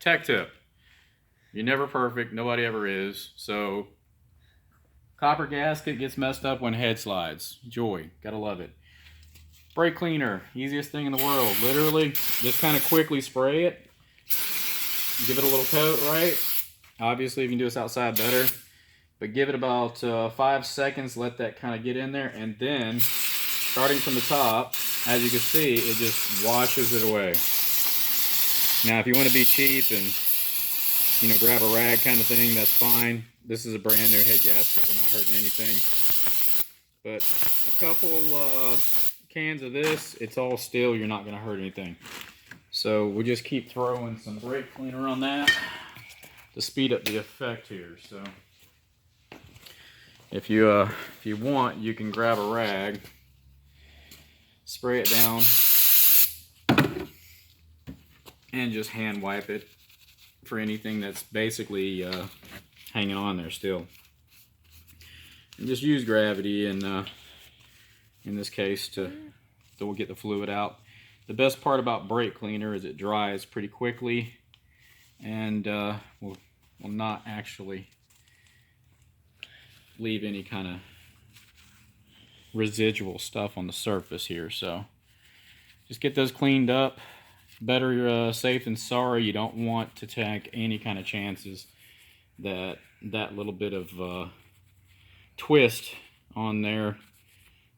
tech tip. You're never perfect. Nobody ever is. So copper gasket gets messed up when head slides. Joy. Gotta love it. Brake cleaner. Easiest thing in the world. Literally, just kind of quickly spray it. Give it a little coat, right? Obviously, if you can do this outside, better. But give it about 5 seconds. Let that kind of get in there. And then, starting from the top, as you can see, it just washes it away. Now, if you want to be cheap and grab a rag kind of thing, that's fine. This is a brand new head gasket. We're not hurting anything. But a couple cans of this, it's all steel. You're not going to hurt anything. So we'll just keep throwing some brake cleaner on that to speed up the effect here. So if you want, you can grab a rag, spray it down, and just hand wipe it for anything that's basically hanging on there still. And just use gravity and in this case to get the fluid out. The best part about brake cleaner is it dries pretty quickly and will not actually leave any kind of residual stuff on the surface here. So just get those cleaned up. Better safe than sorry. You don't want to take any kind of chances that little bit of twist on there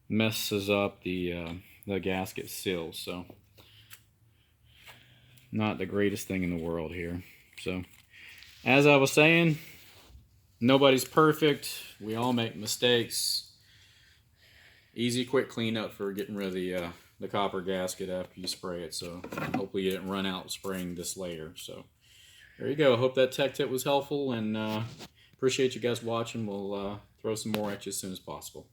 messes up the gasket seal. So not the greatest thing in the world here. So as I was saying, nobody's perfect. We all make mistakes. Easy, quick cleanup for getting rid of the copper gasket after you spray it. So hopefully you didn't run out spraying this later. So there you go. I hope that tech tip was helpful, and appreciate you guys watching. We'll throw some more at you as soon as possible.